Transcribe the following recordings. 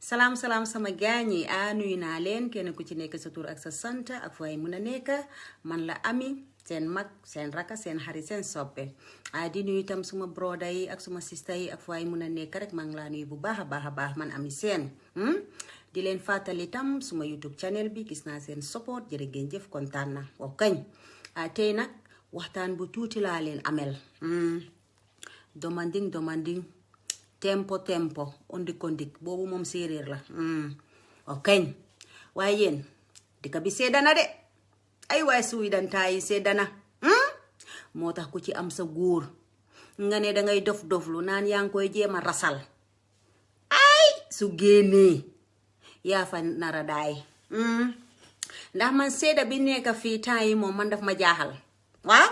Salam sama gaañi nuyu naa leen kenn ku ci nekk sa tur ak sa sant ak fay mun a nekk man la Ami seen mag seen raka seen xarit seen soppe di nuyu itam suma broda yi ak suma sista yi ak fay mun a nekk rek maa ngi laa nuyu bu baax a baax man Ami seen di leen fàttali itam suma YouTube channel bi gis naa seen support jërë ngeen jëf kontaan na waaw kañ tey nag waxtaan bu tuuti laa leen amel domanding tempo ondik boobu moom séeréer la okay waaye yéen dika bi seddana de ay waay suuy dantaayi seddana moo tax ku ci am sa góor nga ne dangay dof-doflu naan yaa ngi koy jéema rasal ay su génnee yaa fa nara daay ndax man sedda bi nekk fii temps yi moom man daf ma jaaxal waaw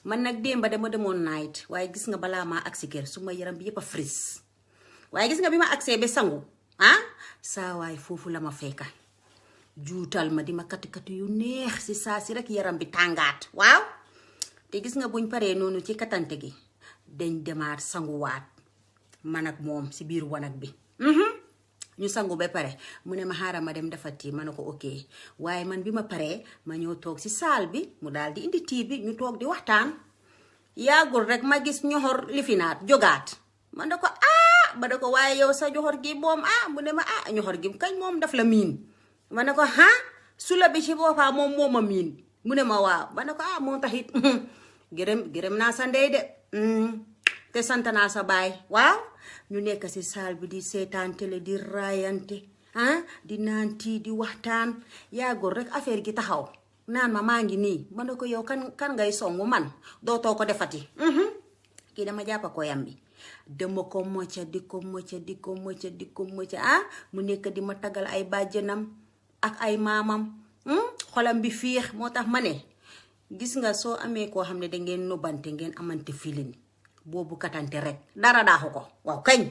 man nag démba dama demoon night waaye gis nga balaa maa agsi kër suma yaram bi yëpp a fris waaye gis nga bi ma agsee ba sangu saa waay foofu la ma fekka juutal ma di ma kati yu neex si saa si rek yaram bi tàngaat waaw te gis nga buñ paree noonu ci katante gi dañ demaat sanguwaat man ak moom si biir wanag bi ñu sangu ba pare mu ne ma xaaral ma dem dafa tii ma ne ko ok waaye man bi ma paree ma ñëw toog si saal bi mu daal di indi tii bi ñu toog di waxtaan yaagul rek ma gis ñoxor lifinaat jogaat man da ko ba da ko waaye yow sa ñoxor gi moom mu ne ma ñoxor gi kañ moom daf la miin ma ne ko su la bi ci boppam moom moo ma miin mu ne ma waaw ma ne ko moo taxit gërëm naa sa ndey de te sant naa sa baay waaw ñu nekk si saal bi di seetaan télé di raayante di naan tii di waxtaan yaagul rek affaire gi taxaw naan ma maa ngi nii ma ne ko yow kan ngay songu man dootoo ko defati kii dama jàppa ko yam bi dama ko mocca di ko mocca mu nekk di ma tagal ay bàjjenam ak ay maamam xolam bi fiix moo tax ma ne gis nga soo amee koo xam ne dangeen nobante ngeen amante filin boobu katante rek dara daaxu ko waaw kañ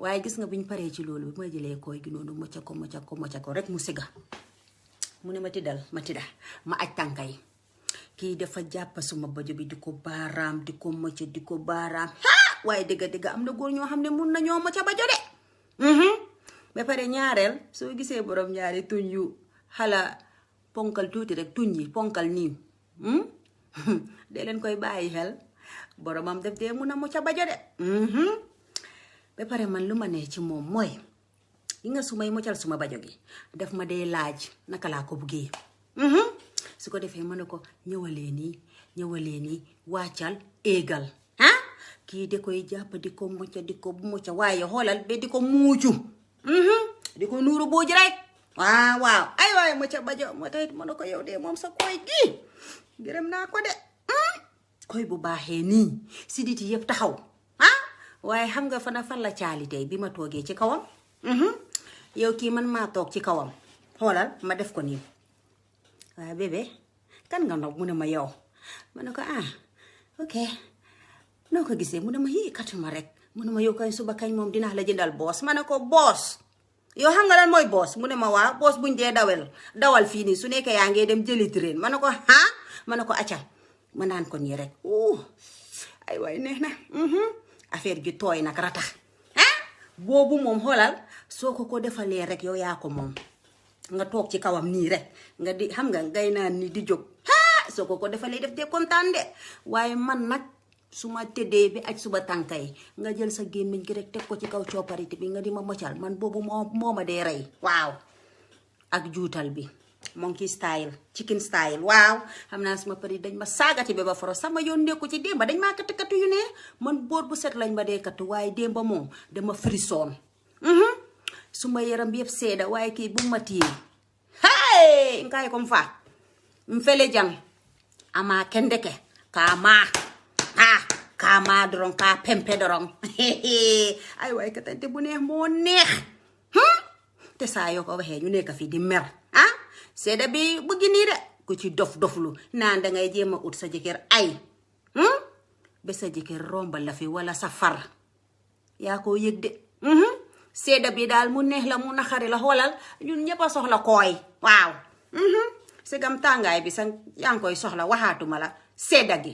waaye gis nga buñ paree ci loolu bi ma jëlee koy gi noonu mocca ko rek mu siga mu ne ma tidda ma aj tànkay kii dafa jàpp suma bajo bi di ko baaraam di ko baaraam waaye dëgga am na góor ñoo xam ne mun na ñoo mocca bajo de ba pare ñaareel soo gisee borom ñaari tuñ yu xala ponkal tuuti rek tuñ yi ponkal nii de leen koy bàyyi xel boromam def dee mun a mocca bajo de ba pare man lu ma ne ci moom mooy yi nga sumay moccal suma bajo gi daf ma dee laaj naka laa ko buggee su ko defee ma ne ko ñëwalee nii wàccal éegal kii da koy jàpp di ko mocca waaye xoolal ba di ko muucu di ko nuuru booji rek waaw ay waaye mocca bajo moo taxit ma ne ko yow de moom sa koy gi gërëm naa ko de koy bu baaxee nii siditi yëpp taxaw waaye xam nga fan la caali tey bi ma toogee ci kawam yow kii man maa toog ci kawam xoolal ma def ko nii waaye bébé kan nga nopp mu ne ma yow ma ne ko ok noo ko gisee mu ne ma katuma rek mu ne ma yow kañ suba kañ moom dinaa la jëndal boos ma ne ko boos yow xam nga lan mooy boos mu ne ma waaw boos buñ dee dawal fii nii su nekkee yaa ngee dem jëli train ma ne ko ma ne ko acca ma naan ko nii rek ay waay neex na affaire gi tooy nag ratax boobu moom xoolal soo ko defalee rek yow yaa ko moom nga toog ci kawam nii rek nga di xam nga ngay naan ni di jóg soo ko defalee def dee kontaan de waaye man nag su ma tëddee bi aj suba tànkay nga jël sa gémmiñ gi rek teg ko ci kaw copparité bi nga di ma moccal man boobu moo ma dee rey waaw ak juutal bi monkey style chicken style waaw xam naa suma pari dañ ma saagati ba foro sama yoon nekku ci démba dañ maa katu yu ne man boor bu set lañ ma dee katu waaye démba moom dama frisoon suma yaram bi yëpp seeda waaye kii bu ma téye ngaay comme fa mfele jang ama kendeke kama dorong ka pempe dorong ay waaye katante bu neex moo neex te saa yoo ko waxee ñu nekk fii di mer seeda bi bëgg nii de ku ci doflu naan dangay jéema ut sa jëkkër ay ba sa jëkkër rombal la fi wala sa far yaa ko yëg de seeda bi daal mu neex la mu naxari la xoolal ñun ñëpp a soxla kooy waaw segam tàngaay bi sax yaa ngi koy soxla waxaatuma la seeda gi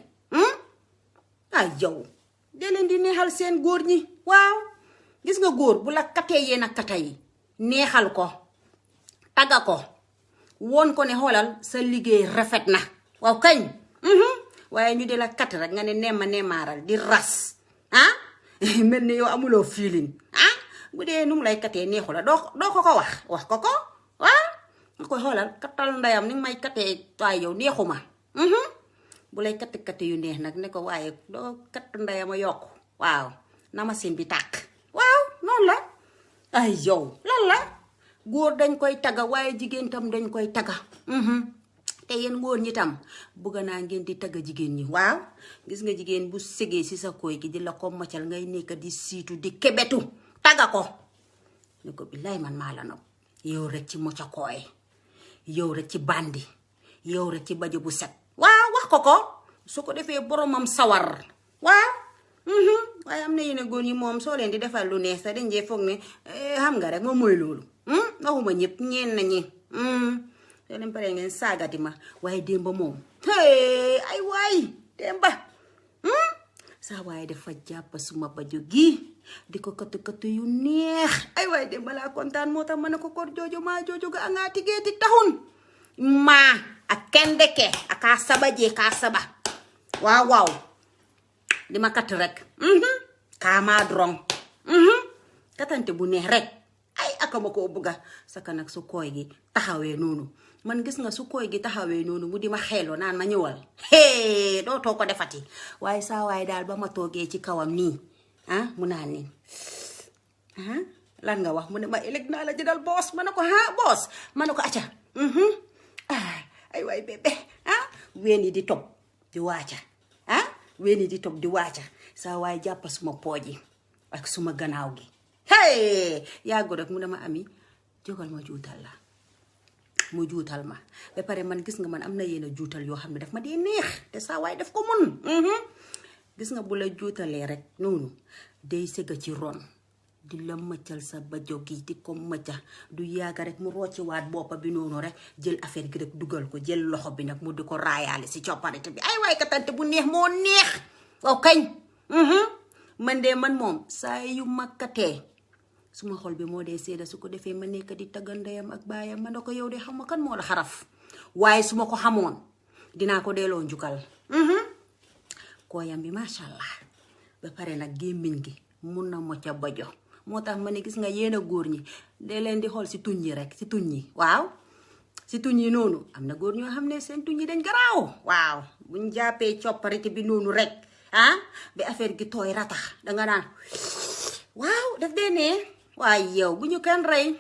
ay yow de leen di neexal seen góor ñi waaw gis nga góor bu la katee yéen a kata yi neexal ko tagga ko woon ko ne xoolal sa liggéey rafet na waaw kañ waaye ñu di la kat rek nga ne neemaaral di ras ah mel ni yow amuloo feeling ah bu dee nu mu lay katee neexu la doo ko wax ko waaw nga koy xoolal katal ndayam ni may katee waaye yow neexuma bu lay kate yu neex nag ne ko waaye doo kat ndayam a yokku waaw na machine bi tàkk waaw noonu la ay yow lan la góor dañ koy tagga waaye jigéen tam dañ koy tagga te yéen góor ñi tam bëgg naa ngeen di tagga jigéen ñi waaw gis nga jigéen bu segee si sa koy gi di la ko maccal ngay nekk di siitu di kebetu tagga ko ne ko billaay man maa la nopp yow rek ci moca kooy yow rek ci bandi yow rek ci bajo bu set waaw wax ko su ko defee boromam sawar waaw waaye am na yeneen góor ñi moom soo leen di defal lu neex sax dañ dee foog ne xam nga rek moom mooy loolu waxuma ñëpp ñeen na ñi soo leen pare ngeen saagati ma waaye démba moom ay waay démba saa waaye dafa jàpp suma bajo gi di ko katu yu neex ay waay démba laa kontaan moo tax ma ne ko kor joojo maa joojo ga angaa tigeeti taxun maa ak kendeke aka saba jee ka saba waaw di ma kat rek kaamaa drong katante bu neex rek ay akama koo bugga saka nag su koy gi taxawee noonu man gis nga su koy gi taxawee noonu mu di ma xeeloo naan ma ñëwal doo too ko defati waaye saa waaye daal ba ma toogee ci kawam nii mu naan ni lan nga wax mu ne ma ëllëg naa la jëndal boos ma ne ko boos ma ne ko acca ay waay bébé ween yi di topp di waaca ween yi di topp di waaca saa waaye jàppa suma pooji ak suma gannaaw gi yàggu rek mu ne ma ami jógal ma juutal la mu juutal ma ba pare man gis nga man am na yéen a juutal yoo xam ne daf ma dee neex te saa waaye daf ko mun gis nga bu la juutalee rek noonu day sëgga ci ron di la mëccal sa bajo gi di ko mëcca du yàgga rek mu rocci waat boppa bi noonu rek jël affaire gi rek dugal ko jël loxo bi nag mu di ko raayaale si copparite bi ay waay katante bu neex moo neex waaw kañ man de man moom saa yu makkatee suma xol bi moo dee seeda su ko defee ma nekk di tagga ndeyam ak baayam ma ne ko yow de xam nga kan moo la xaraf waaye su ma ko xamoon dinaa ko delloo njukkal kooyam bi macha allah ba pare nag gémmiñ gi mun na mocca bajo moo tax ma ne gis nga yéen a góor ñi de leen di xool si tuñ yi rek si tuñ yi waaw si tuñ yi noonu am na góor ñoo xam ne seen tuñ yi dañ garaaw waaw buñ jàppee copparite bi noonu rek bi affaire gi tooy ratax danga naan waaw daf dee ne waaye yow bu ñu kenn rey